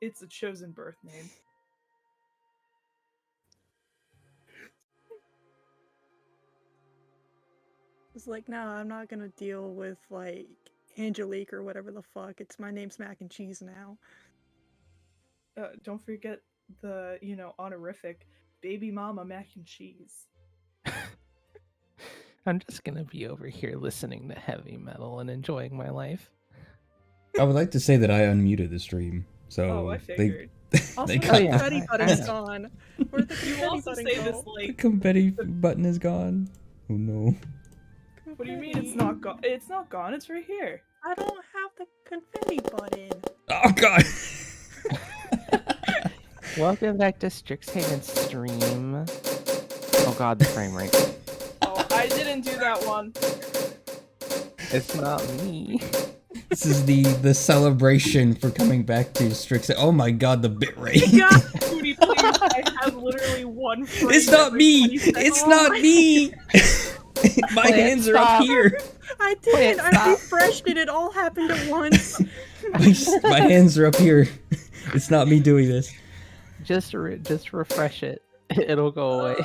It's a chosen birth name. It's like, no, I'm not gonna deal with, like, Angelique or whatever the fuck. It's my name's Mac and Cheese now. Don't forget the, honorific Baby Mama Mac and Cheese. I'm just gonna be over here listening to heavy metal and enjoying my life. I would like to say that I unmuted the stream, so I figured. Also, they the cut confetti that. button's gone. Where'd the You confetti also button say go? this the like, confetti button is gone. Oh no. what do you mean it's not gone? It's not gone. It's right here. I don't have the confetti button. Oh god. Welcome back to Strixhaven stream. Oh god, the frame rate. Oh, I didn't do that one. It's not me. This is the celebration for coming back to Strixhaven. Oh my god, the bitrate. Booty, please. I have literally one frame. It's not every me. 20 seconds. It's not me. My Wait, hands are up stop. here. I did. Wait, I stop. refreshed it. It all happened at once. My hands are up here. It's not me doing this. Just refresh it. It'll go away.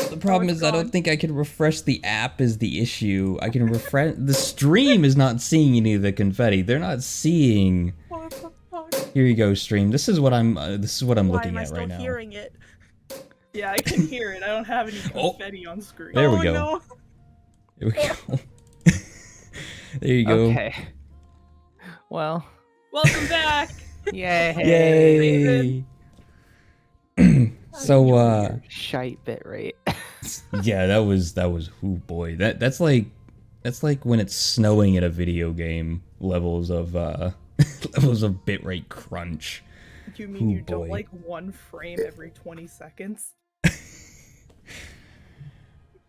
The problem it's is I don't gone. think I can refresh the app is the issue. I can refresh the stream is not seeing any of the confetti. They're not seeing. What the fuck? Here you go, stream. This is what I'm Why looking am I at still right now. hearing it? Yeah, I can hear it. I don't have any Oh. confetti on screen. There we Oh, go. no. There we go. There you go. Okay. Well, Welcome back. yay. Yay! So Shite bit rate. yeah, that was oh boy. That's like when it's snowing at a video game levels of levels of bitrate crunch. You mean you boy. don't like one frame every 20 seconds?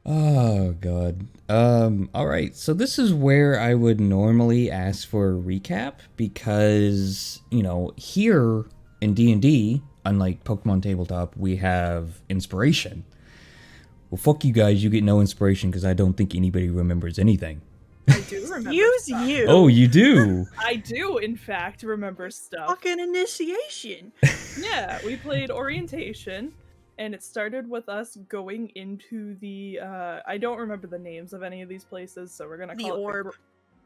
Oh god. All right. So this is where I would normally ask for a recap because, here in D&D, unlike Pokemon Tabletop, we have inspiration. Well, fuck you guys, you get no inspiration because I don't think anybody remembers anything. I do remember Use stuff. you. Oh, you do. I do, in fact, remember stuff. Fucking initiation. Yeah, we played orientation, and it started with us going into the, I don't remember the names of any of these places, so we're gonna The call orb. it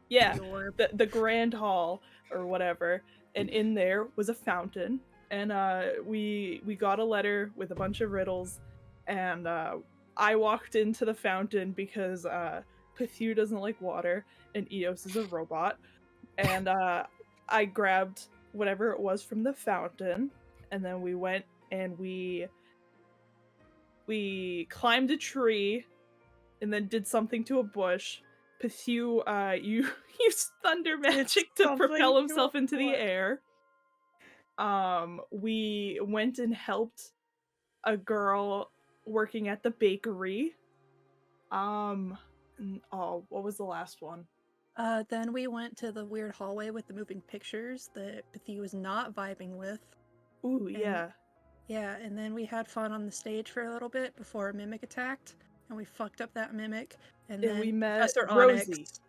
yeah, The orb. the Grand Hall, or whatever, and in there was a fountain, and we got a letter with a bunch of riddles, and I walked into the fountain because Pithu doesn't like water, and Eos is a robot, and I grabbed whatever it was from the fountain, and then we went and we climbed a tree, and then did something to a bush. Pithu, you used thunder magic to something propel to himself a into the bush. air. We went and helped a girl working at the bakery. What was the last one? Then we went to the weird hallway with the moving pictures that Pathy was not vibing with. Ooh, yeah. Yeah, and then we had fun on the stage for a little bit before a mimic attacked, and we fucked up that mimic. And then we met Professor Rosie. Onyx.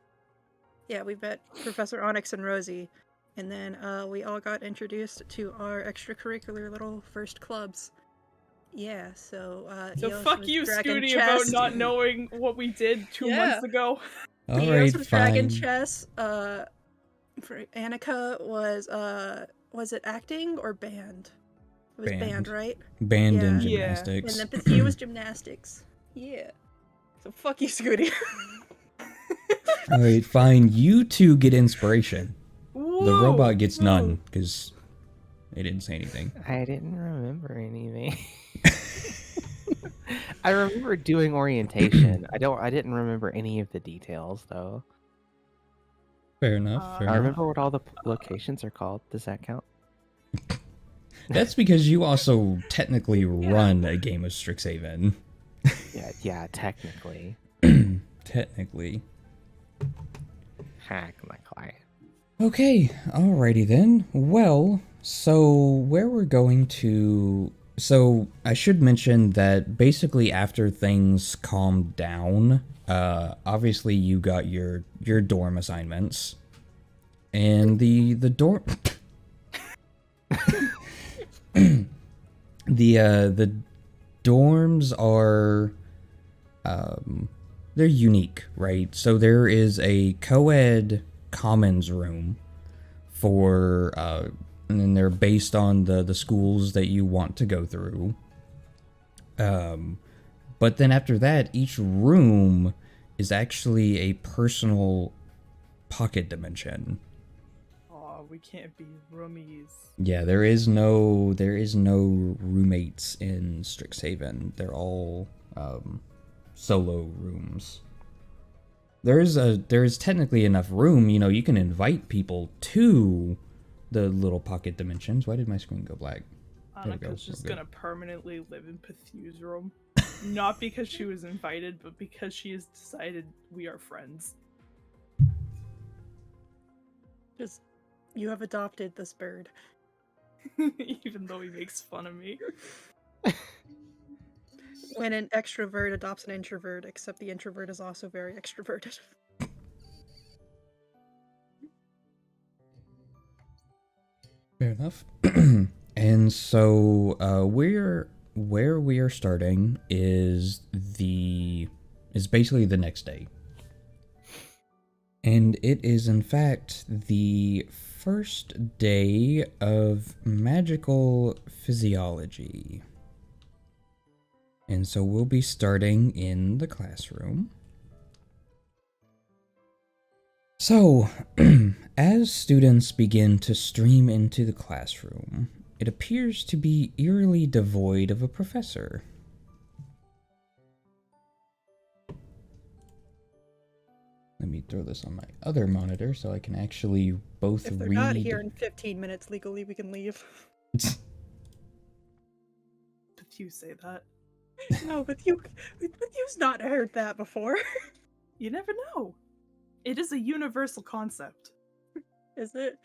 Yeah, we met Professor Onyx and Rosie, and then we all got introduced to our extracurricular little first clubs. Yeah, so So Eos fuck was you, Dragon Scooty, Chess. about not knowing what we did 2 months ago. All Eos right, was Dragon fine. Chess. For Annika was it acting or band? It was band, right? Band and Yeah. gymnastics. And then Pathy was gymnastics. Yeah. So fuck you, Scooty. All right, fine. You two get inspiration. The Woo! robot gets none because they didn't say anything. I didn't remember anything. I remember doing orientation. I didn't remember any of the details though. Fair enough. Fair I enough. remember what all the locations are called. Does that count? That's because you also technically run a game of Strixhaven. Yeah, technically. Technically. Hack my client. Okay, alrighty then. Well, so where we're going to... So, I should mention that basically after things calmed down, obviously you got your dorm assignments. And the dorm... The dorms are they're unique, right? So there is a co-ed commons room for and then they're based on the schools that you want to go through. But then after that, each room is actually a personal pocket dimension. Oh, we can't be roomies. Yeah, there is no roommates in Strixhaven. They're all solo rooms. There is technically enough room. You know, you can invite people to the little pocket dimensions. Why did my screen go black? Annika's just gonna permanently live in Pethu's room. Not because she was invited, but because she has decided we are friends. Just, you have adopted this bird. Even though he makes fun of me. When an extrovert adopts an introvert, except the introvert is also very extroverted. Fair enough. And so where we are starting is basically the next day. And it is in fact the first day of magical physiology. And so we'll be starting in the classroom. So, as students begin to stream into the classroom, it appears to be eerily devoid of a professor. Let me throw this on my other monitor so I can actually both If they're read. not here in 15 minutes legally, we can leave. Did you say that? No, with you's not heard that before. You never know. It is a universal concept. Is it?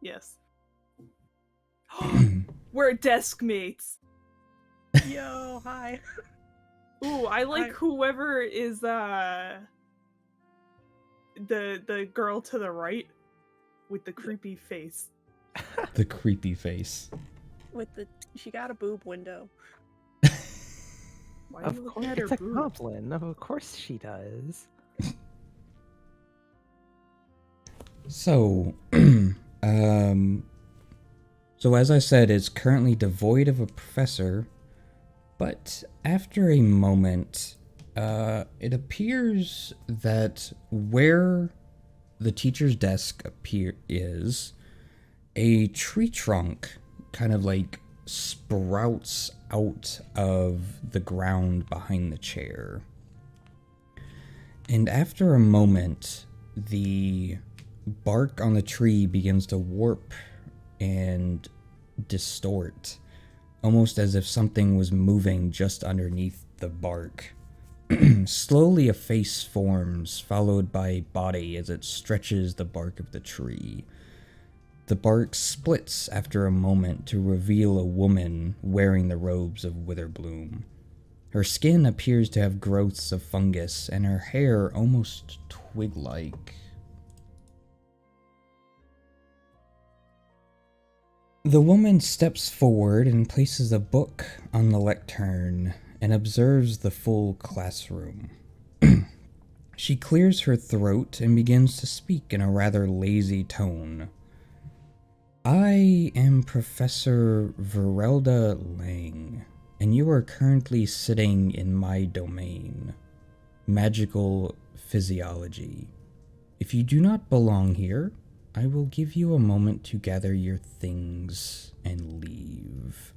Yes. We're desk mates. Yo, hi. Ooh, I like whoever is the girl to the right with the creepy face. The creepy face. She got a boob window. Why are Of you course, looking at her it's a boobs? goblin. Of course she does. So, so as I said, it's currently devoid of a professor, but after a moment, it appears that where the teacher's desk is, a tree trunk kind of like sprouts out of the ground behind the chair. And after a moment, the bark on the tree begins to warp and distort, almost as if something was moving just underneath the bark. Slowly a face forms, followed by a body as it stretches the bark of the tree. The bark splits after a moment to reveal a woman wearing the robes of Witherbloom. Her skin appears to have growths of fungus, and her hair almost twig-like. The woman steps forward and places a book on the lectern and observes the full classroom. She clears her throat and begins to speak in a rather lazy tone. I am Professor Verelda Lang, and you are currently sitting in my domain, magical physiology. If you do not belong here, I will give you a moment to gather your things and leave.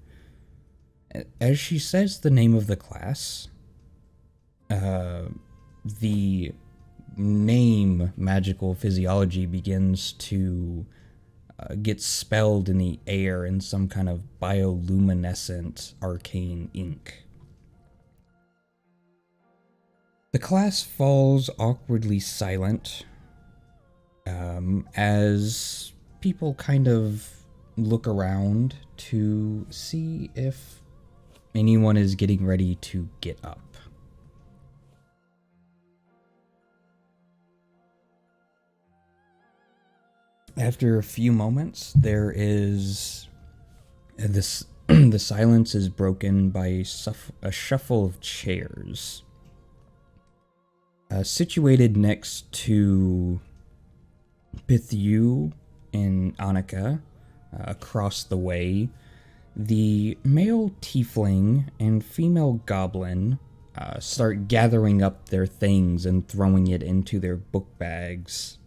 As she says the name of the class, the name magical physiology begins to get spelled in the air in some kind of bioluminescent arcane ink. The class falls awkwardly silent as people kind of look around to see if anyone is getting ready to get up. After a few moments, there is And this the silence is broken by a shuffle of chairs. Situated next to Bithu and Annika, across the way, the male tiefling and female goblin start gathering up their things and throwing it into their book bags.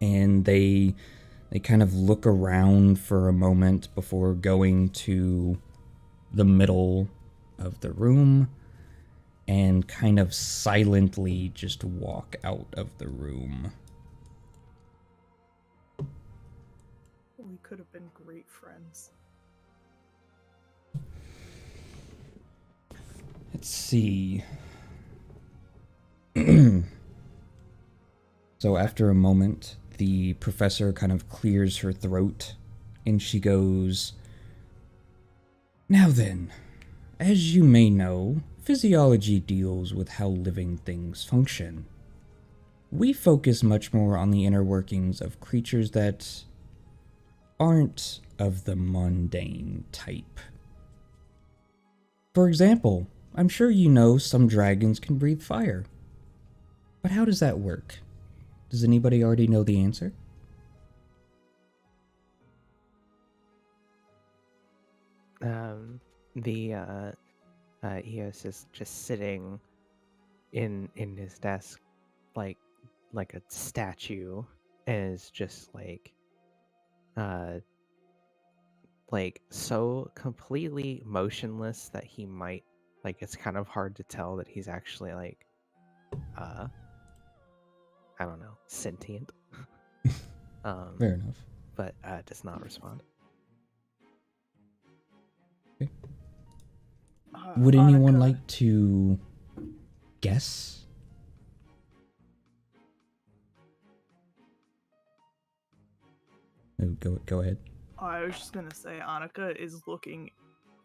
And they kind of look around for a moment before going to the middle of the room and kind of silently just walk out of the room. We could have been great friends. Let's see. So after a moment, the professor kind of clears her throat and she goes, "Now then, as you may know, physiology deals with how living things function. We focus much more on the inner workings of creatures that aren't of the mundane type. For example, I'm sure you know some dragons can breathe fire. But how does that work? Does anybody already know the answer?" Eos is just sitting in his desk like a statue, and is just like so completely motionless that he might, like, it's kind of hard to tell that he's actually like I don't know, sentient. Fair enough. But does not respond. Okay. Would anyone Annika. like to guess? Oh, go ahead. I was just gonna say Annika is looking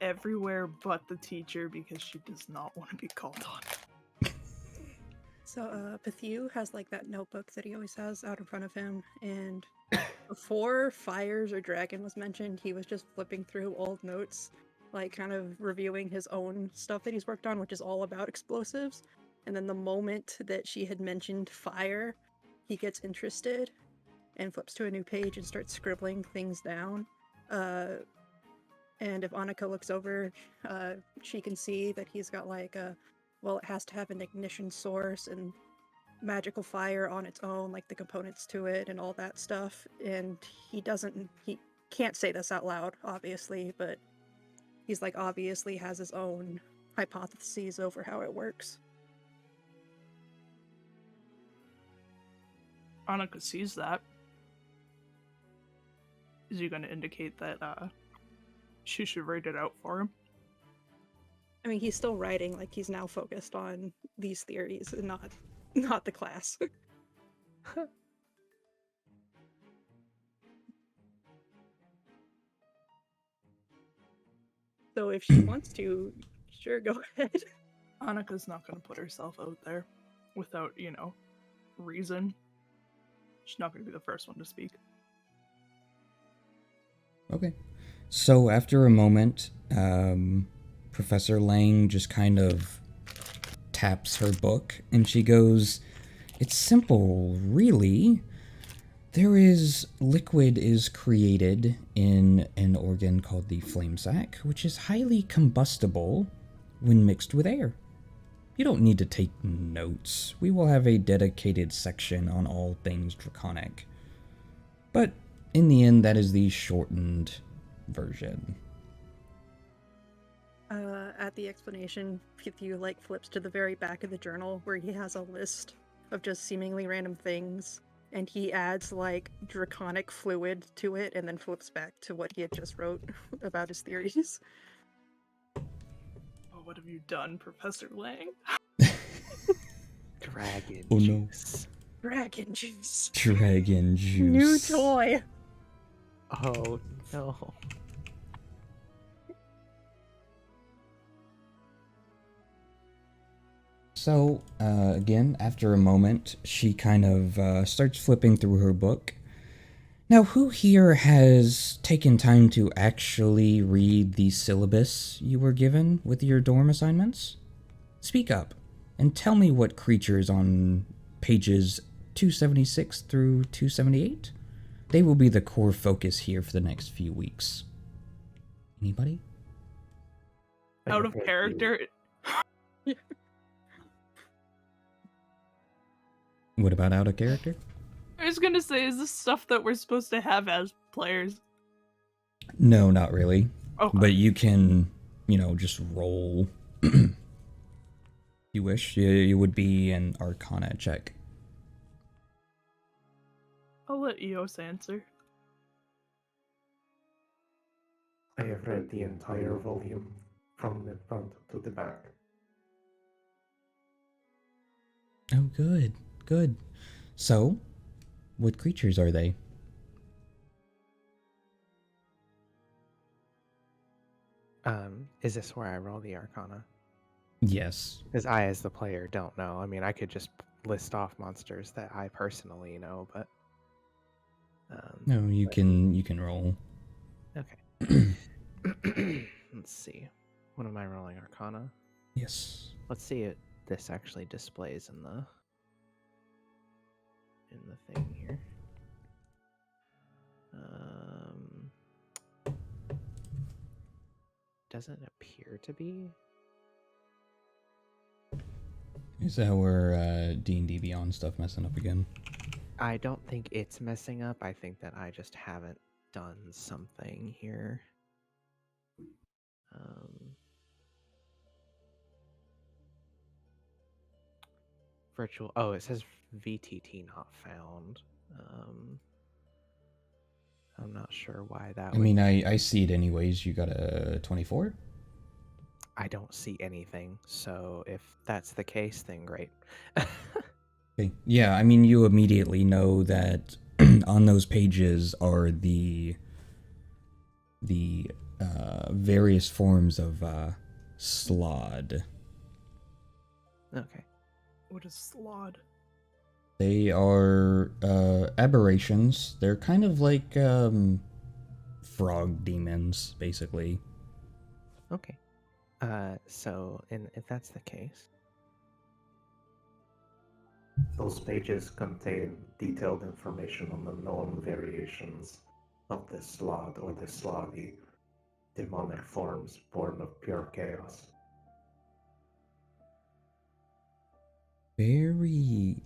everywhere but the teacher because she does not want to be called on. So, Pethieu has like that notebook that he always has out in front of him, and before fires or dragon was mentioned, he was just flipping through old notes, like kind of reviewing his own stuff that he's worked on, which is all about explosives. And then the moment that she had mentioned fire, he gets interested and flips to a new page and starts scribbling things down. And if Annika looks over, she can see that he's got like a, well, it has to have an ignition source and magical fire on its own, like the components to it and all that stuff. And he can't say this out loud, obviously, but he's like obviously has his own hypotheses over how it works. Annika sees that. Is he going to indicate that she should write it out for him? I mean, he's still writing, like he's now focused on these theories and not the class. So if she wants to, sure, go ahead. Annika's not going to put herself out there without, reason. She's not going to be the first one to speak. Okay. So after a moment, Professor Lang just kind of taps her book and she goes, "It's simple, really. Liquid is created in an organ called the flame sac, which is highly combustible when mixed with air. You don't need to take notes. We will have a dedicated section on all things draconic. But in the end, that is the shortened version." At the explanation, Pethieu like flips to the very back of the journal where he has a list of just seemingly random things, and he adds like draconic fluid to it, and then flips back to what he had just wrote about his theories. Oh, what have you done, Professor Lang? Dragon Oh, no. juice. Dragon juice. Dragon juice. New toy. Oh no. So, again, after a moment, she kind of starts flipping through her book. "Now, who here has taken time to actually read the syllabus you were given with your dorm assignments? Speak up and tell me what creatures on pages 276 through 278? They will be the core focus here for the next few weeks. Anybody? Out of character. What about out of character? I was gonna say, is this stuff that we're supposed to have as players? No, not really. Okay. But you can, just roll. You wish. It would be an Arcana check. I'll let Eos answer. I have read the entire volume from the front to the back. Oh, good. Good. So, what creatures are they? Is this where I roll the Arcana? Yes. Because I, as the player, don't know. I mean, I could just list off monsters that I personally know, but No, you can roll. okay. Let's see. What am I rolling? Arcana? Yes. Let's see if this actually displays in the thing here. Doesn't appear to be. Is that where D&D Beyond stuff messing up again? I don't think it's messing up. I think that I just haven't done something here. Virtual. Oh, it says VTT not found. I'm not sure why that. I mean, I see it anyways. You got a 24? I don't see anything. So if that's the case, then great. Okay. Yeah, I mean, you immediately know that on those pages are the various forms of slod. Okay. What is slod? They are aberrations. They're kind of like frog demons, basically. Okay. So, if that's the case, Those pages contain detailed information on the known variations of the Slod or the Slothy, demonic forms born of pure chaos. Very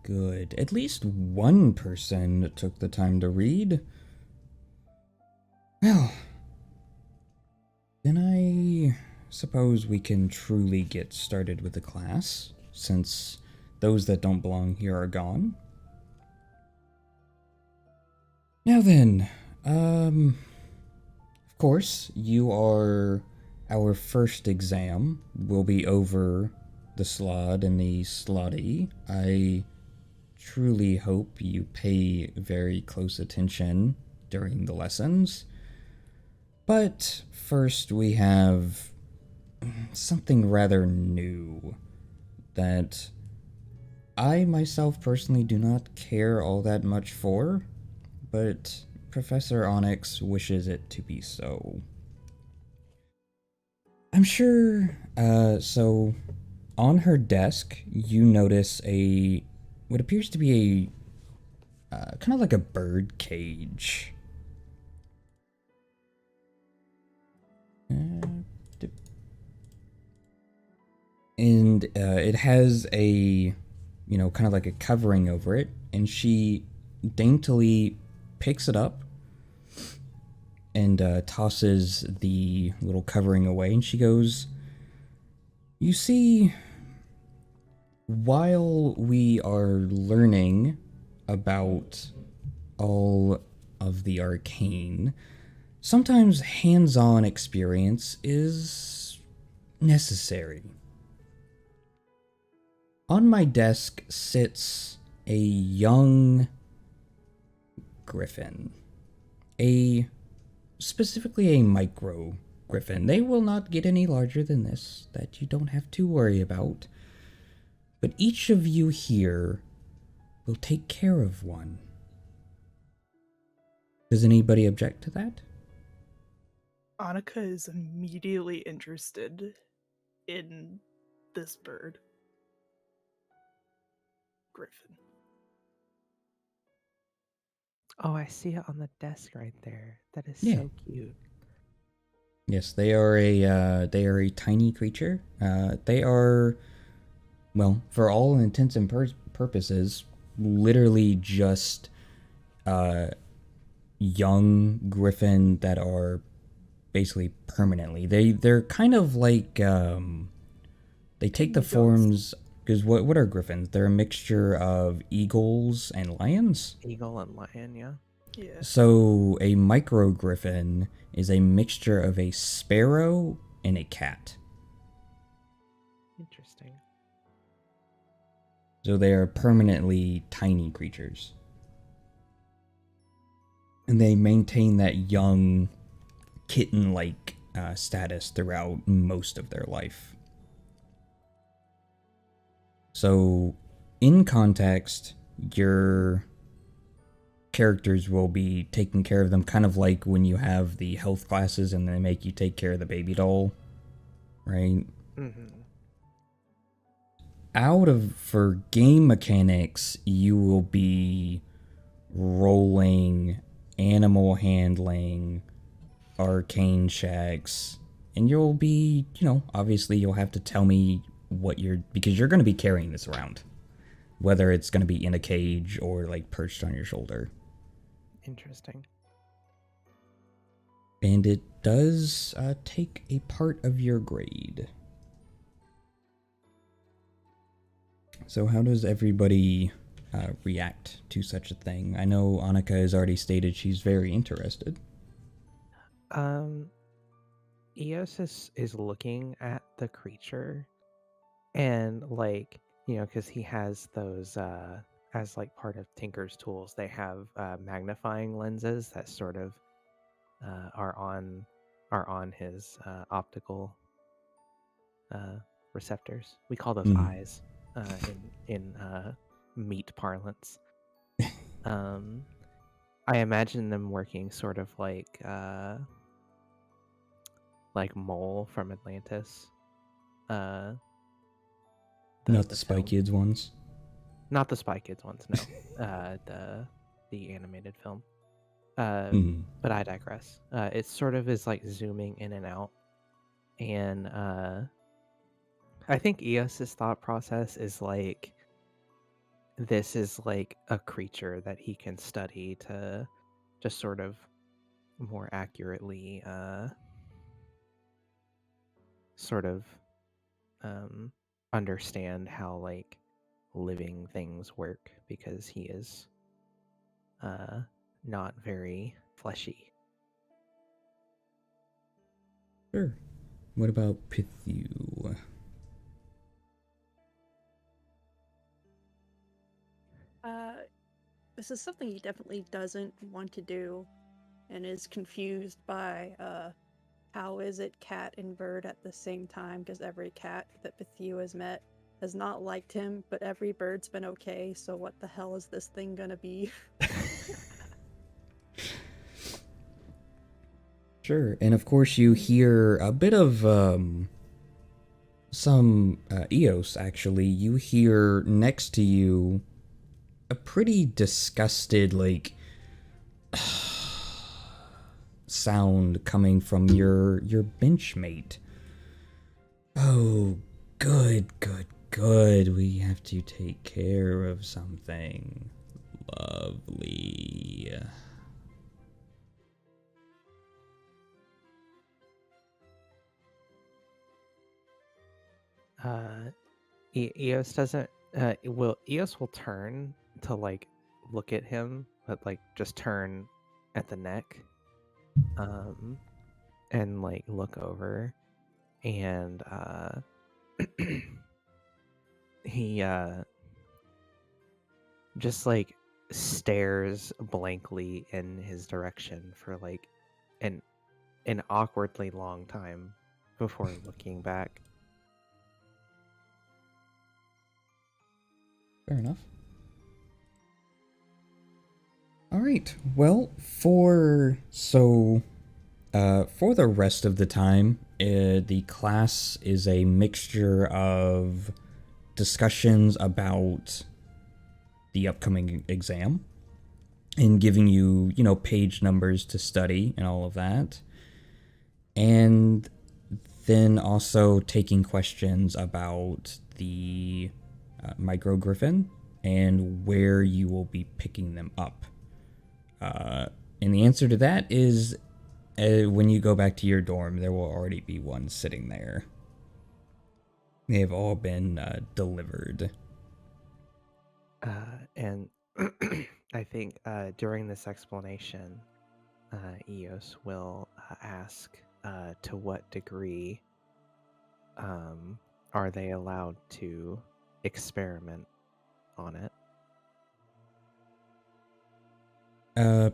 good. At least one person took the time to read. Well, then I suppose we can truly get started with the class, since those that don't belong here are gone. Now then, of course, our first exam will be over the Slod and the Slotty. I truly hope you pay very close attention during the lessons. But first we have something rather new that I myself personally do not care all that much for, but Professor Onyx wishes it to be so. I'm sure, so on her desk, you notice what appears to be a kind of like a bird cage. And it has a, kind of like a covering over it, and she daintily picks it up and tosses the little covering away, and she goes, "You see, while we are learning about all of the arcane, sometimes hands-on experience is necessary. On my desk sits a young griffin, specifically a micro griffin. They will not get any larger than this, that you don't have to worry about. But each of you here will take care of one. Does anybody object to that?" Annika is immediately interested in this bird. Griffin. Oh, I see it on the desk right there. That is Yeah. so cute. Yes, they are a tiny creature. They are, well, for all intents and purposes, literally just young griffin that are basically permanently. They're kind of like they take the Eagles. forms, because what are griffins? They're a mixture of eagles and lions. Eagle and lion, yeah. Yeah. So a micro griffin is a mixture of a sparrow and a cat. Interesting. So they are permanently tiny creatures. And they maintain that young, kitten-like status throughout most of their life. So, in context, your characters will be taking care of them, kind of like when you have the health classes and they make you take care of the baby doll, right? Mm-hmm. For game mechanics, you will be rolling animal handling, arcane checks, and you'll be, obviously you'll have to tell me because you're going to be carrying this around, whether it's going to be in a cage or like perched on your shoulder. Interesting. And it does take a part of your grade. So how does everybody react to such a thing? I know Annika has already stated she's very interested. Eos is looking at the creature, and like, because he has those as like part of Tinker's tools, they have magnifying lenses that sort of are on his optical receptors. We call those eyes in meat parlance. I imagine them working sort of like Mole from Atlantis. Not the Spy film. Kids ones. Not the Spy Kids ones, no. The animated film. But I digress. It sort of is like zooming in and out, and I think Eos's thought process is like, this is like a creature that he can study to just sort of more accurately sort of understand how like living things work, because he is not very fleshy. Sure. What about Pithu? This is something he definitely doesn't want to do, and is confused by how is it cat and bird at the same time, because every cat that Pithu has met has not liked him, but every bird's been okay, so what the hell is this thing gonna be? Sure, and of course you hear a bit of some Eos, actually. You hear next to you a pretty disgusted, like, sound coming from your benchmate. Oh, good. We have to take care of something. Lovely. Eos doesn't. Eos will turn to like look at him, but like just turn at the neck, and like look over, and he just like stares blankly in his direction for like an awkwardly long time before looking back. Fair enough. All right. Well, so For the rest of the time, the class is a mixture of discussions about the upcoming exam and giving you, page numbers to study and all of that. And then also taking questions about the micro griffin and where you will be picking them up. And the answer to that is when you go back to your dorm, there will already be one sitting there. They have all been delivered. And I think during this explanation, Eos will ask to what degree are they allowed to experiment on it.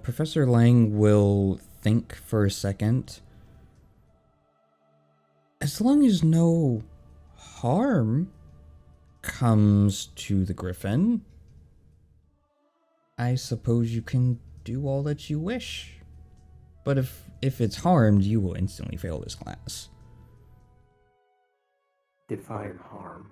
Professor Lang will think for a second. As long as no harm comes to the griffin, I suppose you can do all that you wish. But if it's harmed, you will instantly fail this class. Define harm.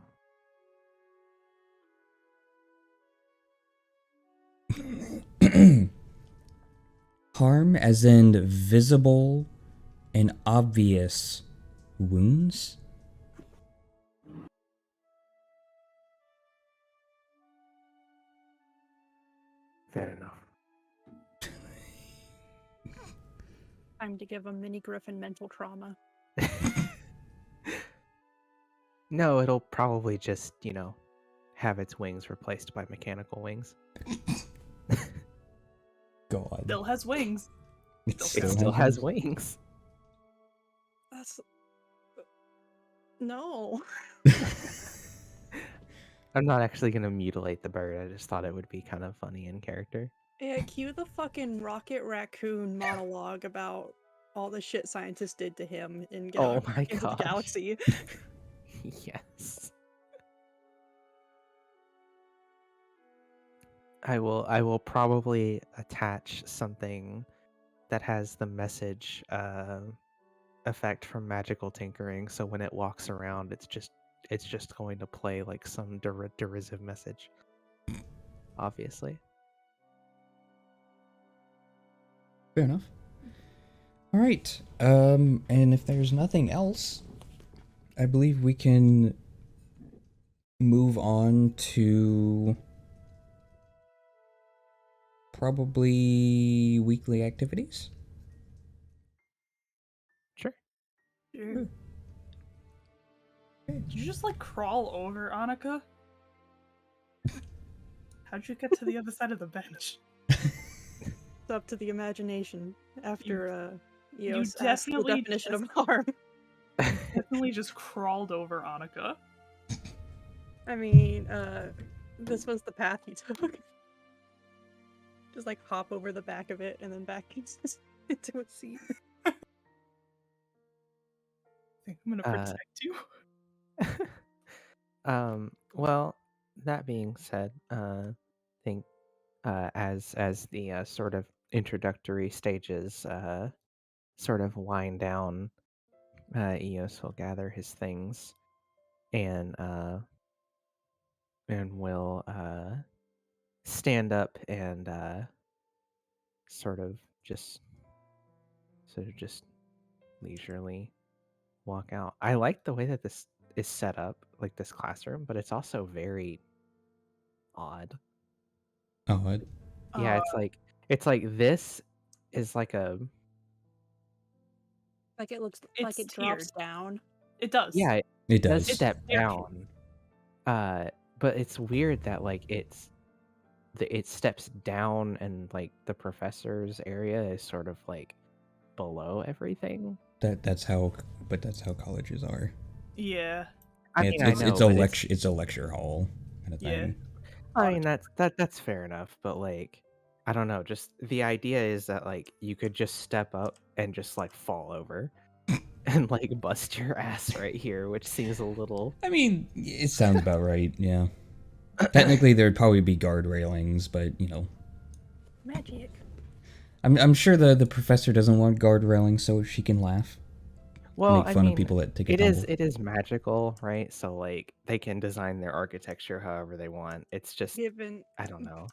Harm as in visible and obvious wounds? Fair enough. Time to give a mini griffin mental trauma. No, it'll probably just, have its wings replaced by mechanical wings. God. Still has wings. It It still has wings. That's... No. I'm not actually going to mutilate the bird. I just thought it would be kind of funny in character. Yeah, cue the fucking Rocket Raccoon monologue about all the shit scientists did to him in Oh my into the gosh. Galaxy. Yes. I will probably attach something that has the message effect from magical tinkering, so when it walks around it's just going to play like some derisive message. Obviously. Fair enough. All right. And if there's nothing else, I believe we can move on to probably weekly activities. Sure. Did you just crawl over Annika? How'd you get to the other side of the bench? It's up to the imagination after Eos asked the definitely definition of harm. Definitely just crawled over Annika. I mean, this was the path he took. Just hop over the back of it and then back into a seat. I think I'm gonna protect you. Well, that being said, I think as the sort of introductory stages sort of wind down, Eos will gather his things and will stand up and sort of just leisurely walk out. I like the way that this is set up, like this classroom, but it's also very odd. Oh, Yeah, it's like this is like a It looks It's like it drops tiered. down. It does. yeah, it does does. step staircase. down. But it's weird that it steps down and the professor's area is sort of below everything. That's how colleges are. Yeah. I mean, I know, but it's a lecture hall kind of thing. I mean, that's fair enough, but I don't know, just the idea is that you could just step up and just fall over and bust your ass right here, which seems a little... I mean, it sounds about right, yeah. Technically there'd probably be guard railings, but Magic. I'm sure the professor doesn't want guard railing so she can laugh. Well, Make fun of people that take a it tumble. it is magical, right? So like they can design their architecture however they want. It's just Given I don't know.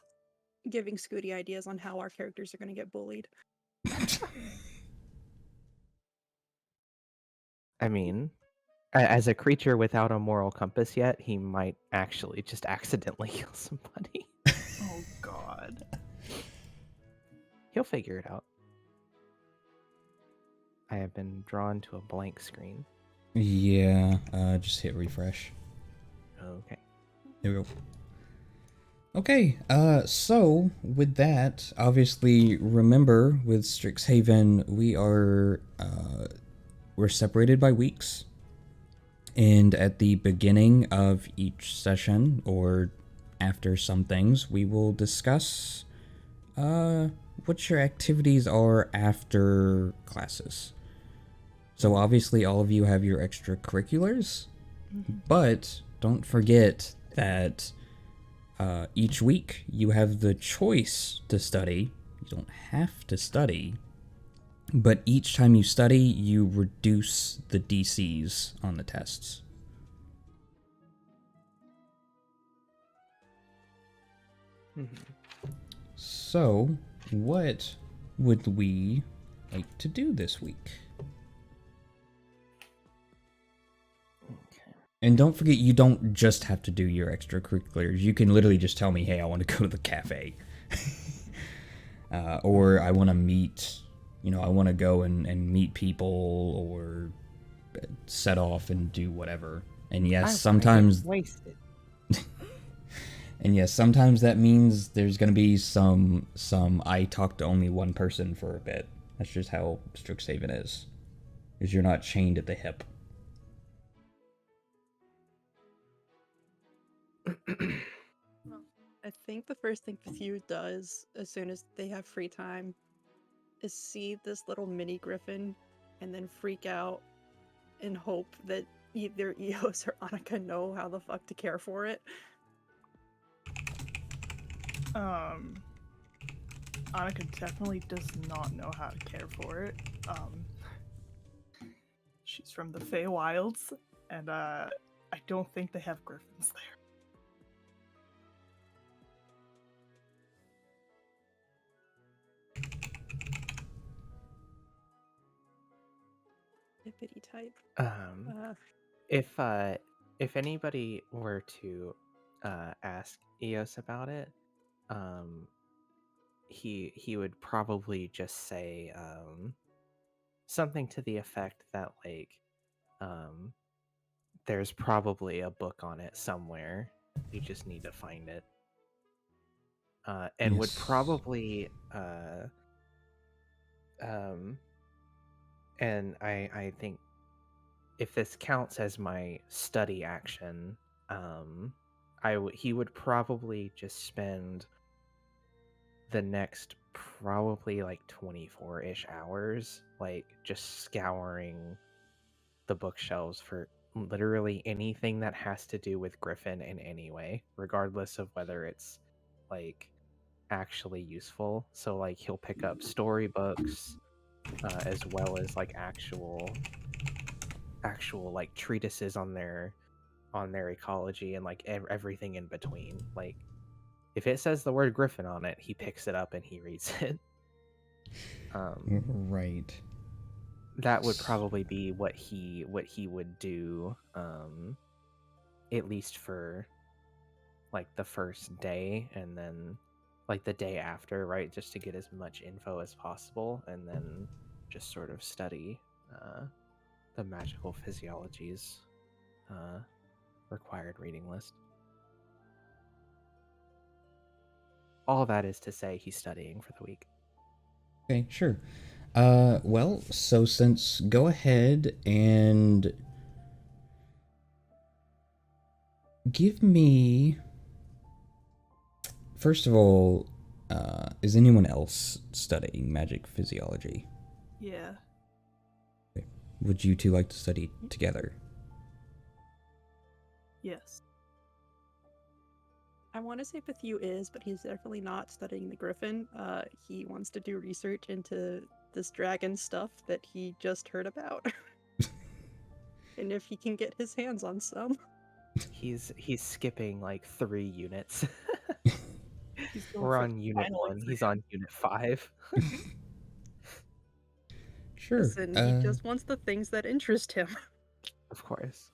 giving Scooty ideas on how our characters are going to get bullied. I mean, as a creature without a moral compass yet, he might actually just accidentally kill somebody. Oh God. He'll figure it out. I have been drawn to a blank screen. Yeah, just hit refresh. Okay. There we go. Okay, so with that, obviously remember with Strixhaven we're separated by weeks. And at the beginning of each session, or after some things, we will discuss what your activities are after classes. So obviously all of you have your extracurriculars, but don't forget that each week you have the choice to study. You don't have to study, but each time you study, you reduce the DCs on the tests. So, what would we like to do this week? And don't forget, you don't just have to do your extracurriculars. You can literally just tell me, hey, I want to go to the cafe. Or I want to meet, I want to go and meet people or set off and do whatever. And yes, sometimes... wasted. And yes, sometimes that means there's going to be some I talk to only one person for a bit. That's just how Strixhaven is. Because you're not chained at the hip. I think the first thing Few does as soon as they have free time is see this little mini griffin and then freak out and hope that either Eos or Annika know how the fuck to care for it. Annika definitely does not know how to care for it. She's from the Feywilds, and I don't think they have griffins there. Hippity type. If anybody were to ask Eos about it, he would probably just say something to the effect that like there's probably a book on it somewhere. You just need to find it. And would probably and I think if this counts as my study action, he would probably just spend the next probably like 24-ish hours like just scouring the bookshelves for literally anything that has to do with Griffin in any way, regardless of whether it's like actually useful. So like he'll pick up storybooks as well as like actual like treatises on their ecology and like everything in between. Like if it says the word Griffin on it, he picks it up and he reads it. Right. That would probably be what he would do, at least for like the first day, and then like the day after, right? Just to get as much info as possible, and then just sort of study the magical physiology's required reading list. All that is to say, he's studying for the week. Okay, sure. Well, so go ahead and give me, first of all, is anyone else studying magic physiology? Yeah. Okay. Would you two like to study together? Yes. I want to say Pethu is, but he's definitely not studying the Griffin. He wants to do research into this dragon stuff that he just heard about. And if he can get his hands on some. He's skipping like 3 units. He's going We're for on the unit final 1. He's exam. on unit 5. Sure. Listen, he just wants the things that interest him. Of course.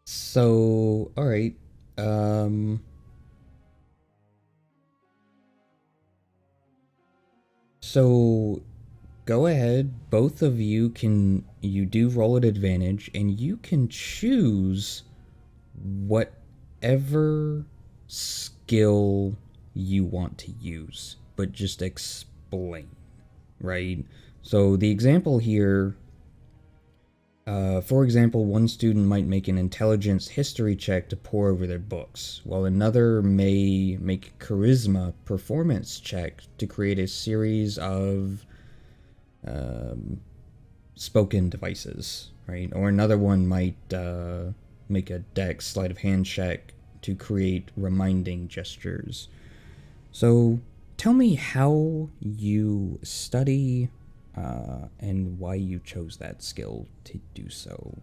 So, all right. So go ahead. Both of you do roll at advantage, and you can choose whatever skill you want to use, but just explain, right? So the example here, for example, one student might make an intelligence history check to pore over their books, while another may make a charisma performance check to create a series of spoken devices, right? Or another one might make a dex sleight of hand check to create reminding gestures. So tell me how you study and why you chose that skill to do so.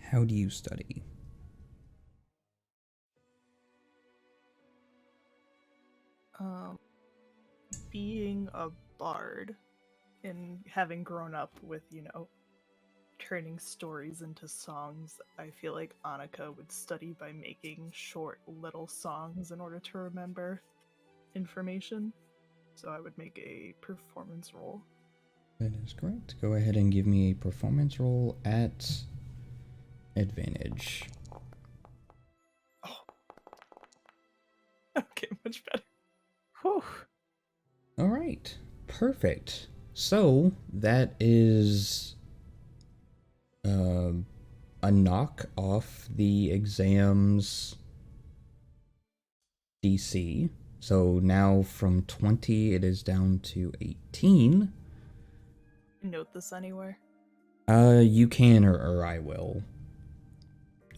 How do you study? Being a bard and having grown up with, turning stories into songs, I feel like Annika would study by making short little songs in order to remember information. So I would make a performance roll. That is correct. Go ahead and give me a performance roll at advantage. Oh. Okay, much better. Whew. All right. Perfect. So that is a knock off the exam's DC. So now from 20, it is down to 18. Note this anywhere. You can, or I will.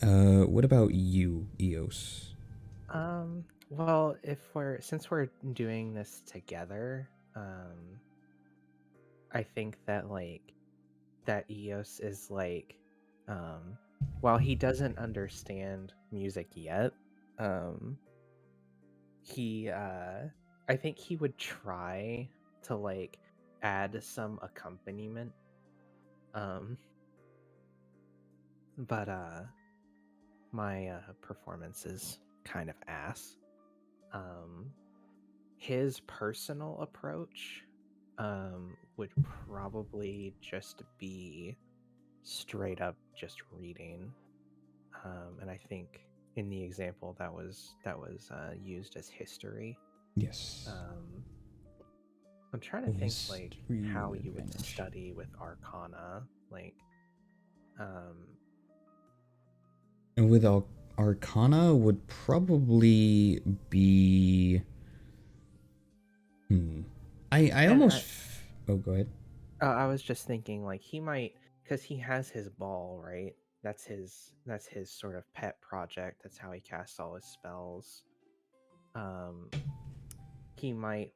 What about you, Eos? Well, since we're doing this together, I think that that Eos is while he doesn't understand music yet, I think he would try to add some accompaniment. But my performance is kind of ass. His personal approach would probably just be straight up just reading. And I think in the example that was used as history. Yes. I'm trying to think History how you would advantage. study with Arcana, And with Arcana would probably be. I almost. Oh, go ahead. I was just thinking he might, because he has his ball, right? That's his sort of pet project. That's how he casts all his spells. He might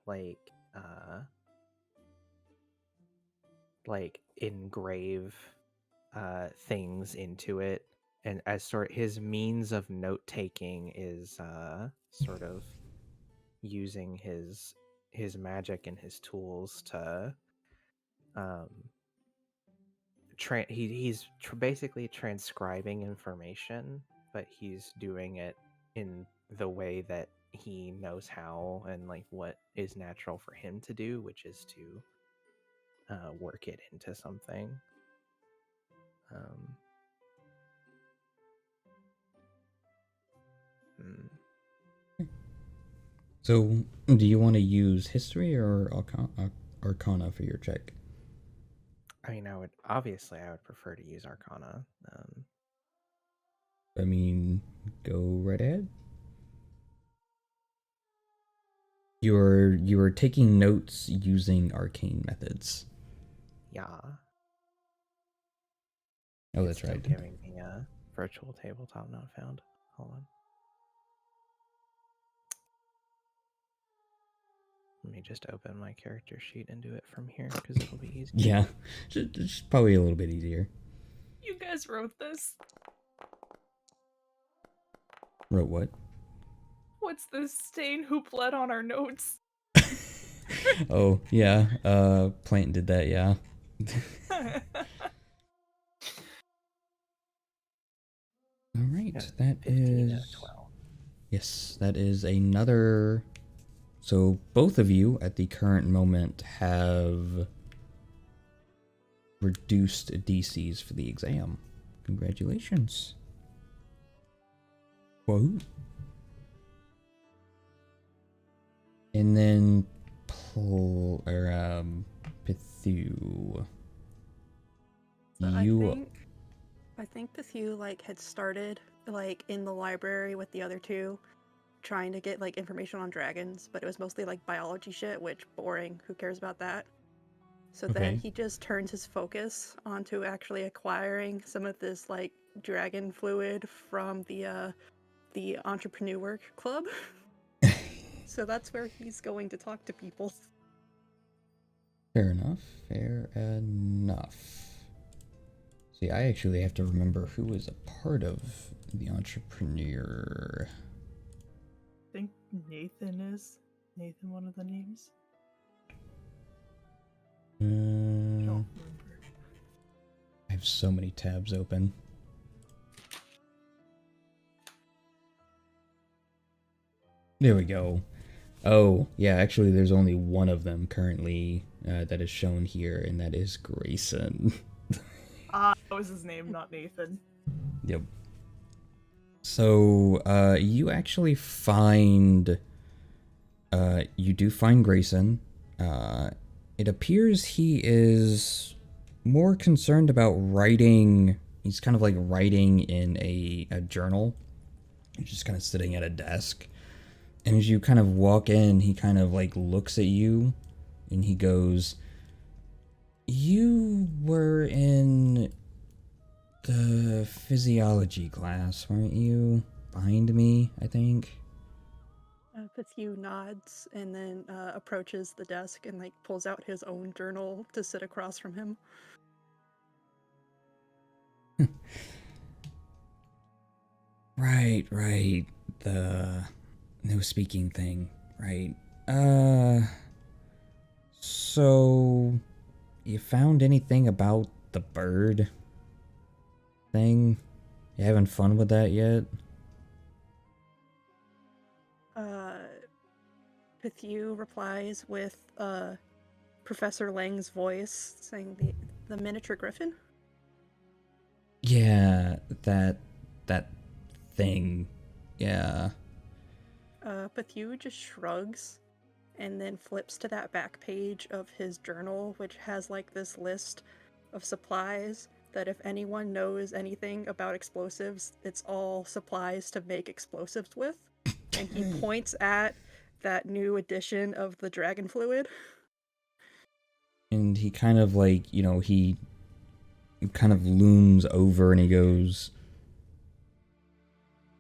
engrave things into it, and as his means of note taking is sort of using his magic and his tools to he's basically transcribing information, but he's doing it in the way that he knows how and what is natural for him to do, which is to work it into something. So, do you want to use history or Arcana for your check? I mean, I would prefer to use Arcana. I mean, go right ahead. You are taking notes using arcane methods. Yeah. Oh, that's right. Giving me a virtual tabletop not found. Hold on. Let me just open my character sheet and do it from here because it'll be easy. Yeah, just probably a little bit easier. You guys wrote this. Wrote what? What's this stain who bled on our notes? Oh, yeah. Plant did that, yeah. All right, that 15 out of is 12. Yes, that is another. So both of you at the current moment have reduced DCs for the exam. Congratulations. Whoa. And then Pithu. So You I think Pithu had started in the library with the other two, trying to get information on dragons, but it was mostly biology shit, which boring. Who cares about that? So then Okay. he just turns his focus onto actually acquiring some of this dragon fluid from the entrepreneur club. So that's where he's going to talk to people. Fair enough. Fair enough. See, I actually have to remember who was a part of the entrepreneur. I think Nathan is. Nathan, one of the names? I don't remember. I have so many tabs open. There we go. Oh, yeah, actually there's only one of them currently that is shown here, and that is Grayson. That was his name, not Nathan. Yep. So, you actually find... you do find Grayson. It appears he is more concerned about writing... He's kind of writing in a journal. He's just kind of sitting at a desk. And as you kind of walk in, he kind of looks at you, and he goes, "You were in the physiology class, weren't you? Behind me, I think." Pithu nods and then approaches the desk and pulls out his own journal to sit across from him. Right. The no speaking thing, right? So you found anything about the bird thing? You having fun with that yet? Pithu replies with Professor Lang's voice saying the miniature griffin? Yeah, that thing. Yeah. Pithu just shrugs and then flips to that back page of his journal, which has this list of supplies that if anyone knows anything about explosives, it's all supplies to make explosives with. And he points at that new edition of the dragon fluid. And he kind of he kind of looms over and he goes,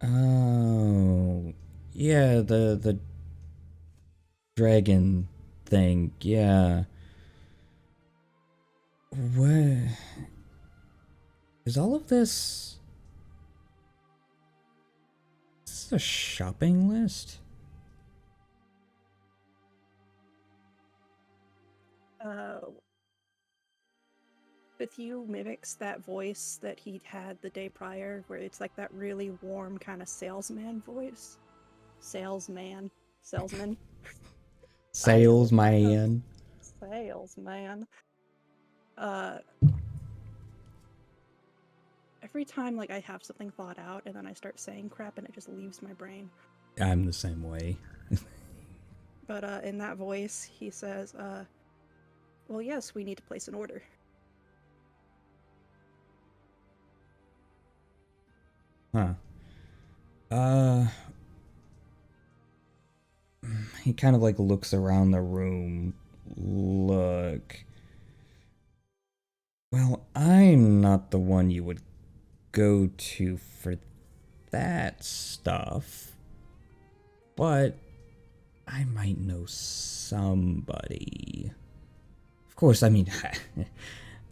"Oh, yeah, the dragon thing, yeah. What is all of this? Is this a shopping list?" Pithu mimics that voice that he had the day prior, where it's that really warm kind of salesman voice. Salesman. Salesman. Salesman. Salesman. Every time I have something thought out and then I start saying crap and it just leaves my brain. I'm the same way. But in that voice, he says, well, yes, we need to place an order. Huh. He kind of looks around the room. Look. Well, I'm not the one you would go to for that stuff. But I might know somebody. Of course, I mean,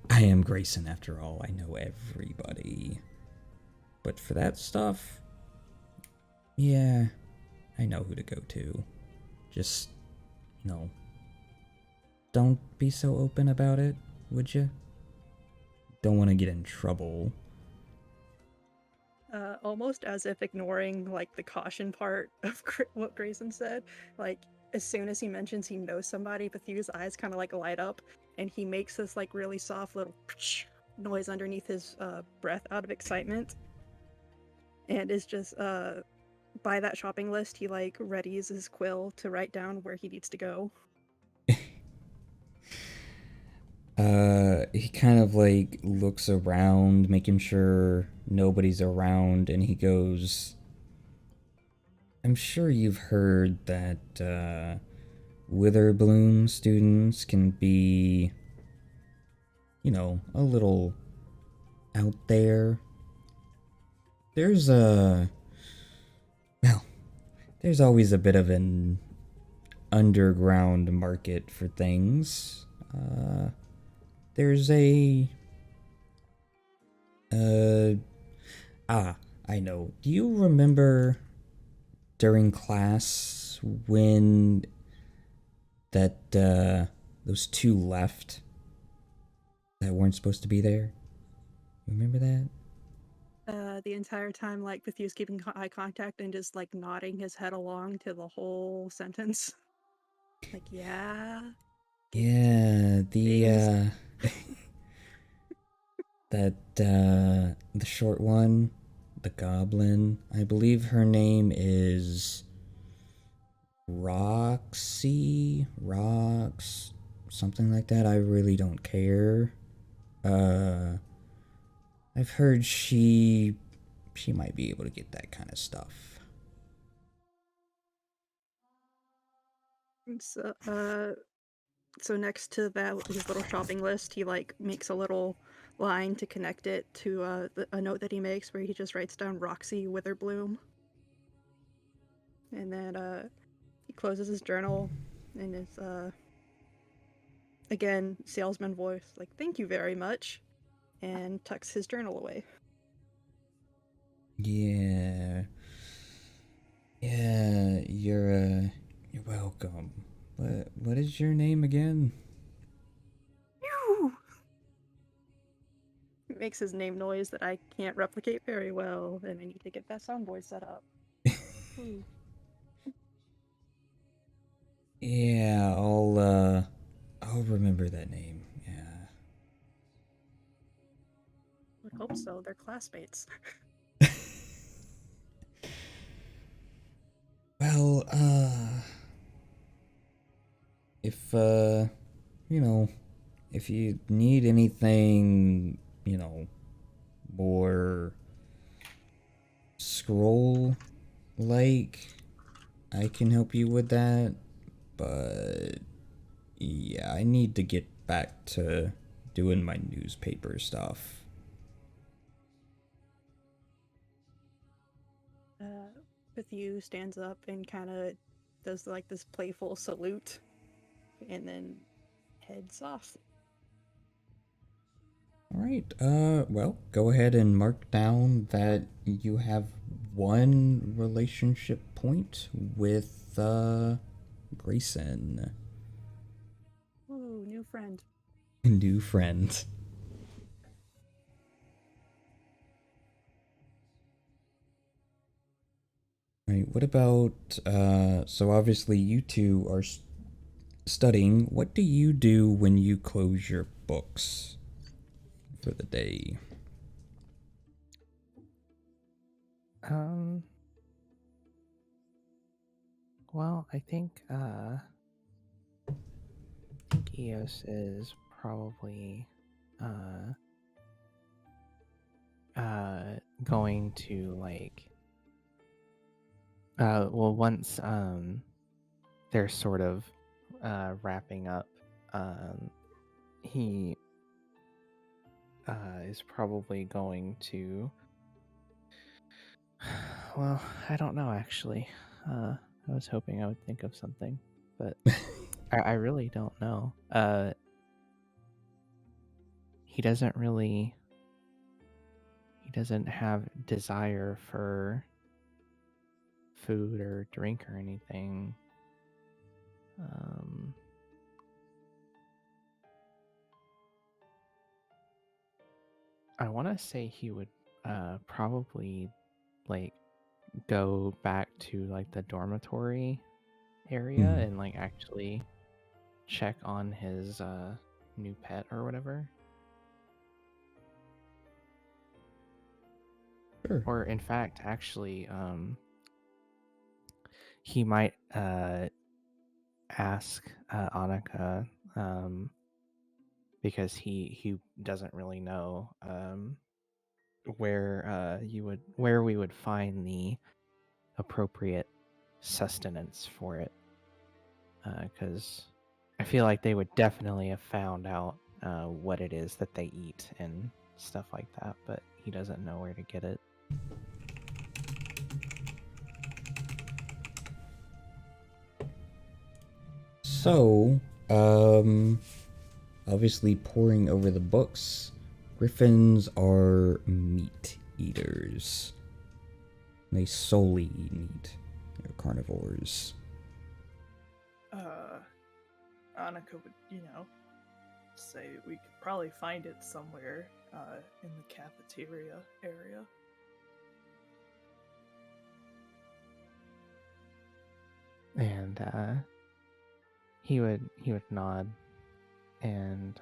I am Grayson after all. I know everybody. But for that stuff, yeah, I know who to go to. Just, don't be so open about it, would you? Don't want to get in trouble. Almost as if ignoring like the caution part of what Grayson said. Like as soon as he mentions he knows somebody, Bethu's eyes kind of like light up, and he makes this like really soft little noise underneath his breath out of excitement, and is just by that shopping list. He like readies his quill to write down where he needs to go. He kind of like looks around, making sure nobody's around, and he goes, I'm sure you've heard that Witherbloom students can be, a little out there. There's there's always a bit of an underground market for things. There's a I know. Do you remember during class when that those two left that weren't supposed to be there? Remember that? The entire time, like Bethu's keeping eye contact and just like nodding his head along to the whole sentence. Like, yeah. Yeah, the that the short one, the goblin. I believe her name is Roxy, something like that. I really don't care. I've heard she might be able to get that kind of stuff. So next to that, his little shopping list, he like makes a little line to connect it to a note that he makes where he just writes down Roxy Witherbloom. And then he closes his journal and his again, salesman voice, like, thank you very much, and tucks his journal away. Yeah. Yeah, you're welcome. What is your name again? It makes his name noise that I can't replicate very well, and I need to get that sound voice set up. Yeah, I'll remember that name. Yeah. Would hope so. They're classmates. Well, if if you need anything, more scroll like, I can help you with that. But yeah, I need to get back to doing my newspaper stuff. Bethu stands up and kind of does like this playful salute, and then heads off. All right. Well, go ahead and mark down that you have one relationship point with Grayson. Ooh, new friend. New friend. All right. What about so obviously you two are studying. What do you do when you close your books for the day? Well, I think Eos is probably going to like well, once they're sort of wrapping up, he is probably going to, well, I don't know actually. I was hoping I would think of something, but I really don't know. He doesn't have desire for food or drink or anything. I want to say he would probably like go back to like the dormitory area and like actually check on his new pet or whatever. Sure. Or in fact, actually, he might ask Annika, because he doesn't really know where we would find the appropriate sustenance for it, because I feel like they would definitely have found out what it is that they eat and stuff like that, but he doesn't know where to get it. So, obviously poring over the books, griffins are meat eaters. They solely eat meat. They're carnivores. Annika would, say we could probably find it somewhere in the cafeteria area. And he would nod and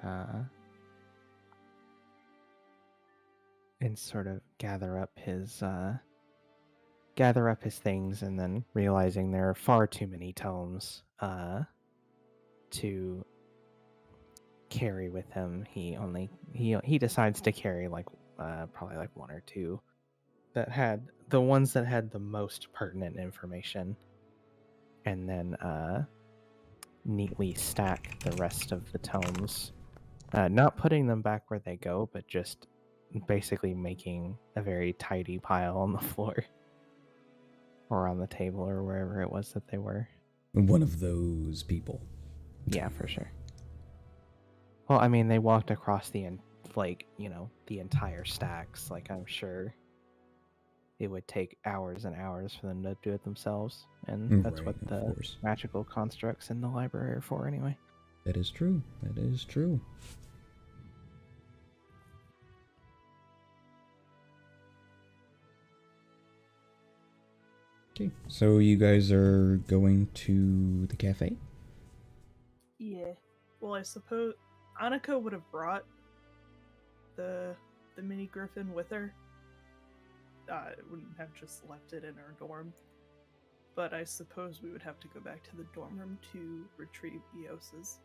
sort of gather up his things, and then realizing there are far too many tomes to carry with him, he decides to carry like probably like one or two that had the ones that had the most pertinent information, and then neatly stack the rest of the tomes, not putting them back where they go, but just basically making a very tidy pile on the floor or on the table or wherever it was that they were. One of those people. Yeah, for sure. Well, I mean, they walked across the entire stacks. Like, I'm sure it would take hours and hours for them to do it themselves, and that's Right, what the magical constructs in the library are for anyway. That is true. That is true. Okay, so you guys are going to the cafe? Yeah. Well, I suppose Annika would have brought the mini griffin with her. Wouldn't have just left it in her dorm. But I suppose we would have to go back to the dorm room to retrieve Eos's.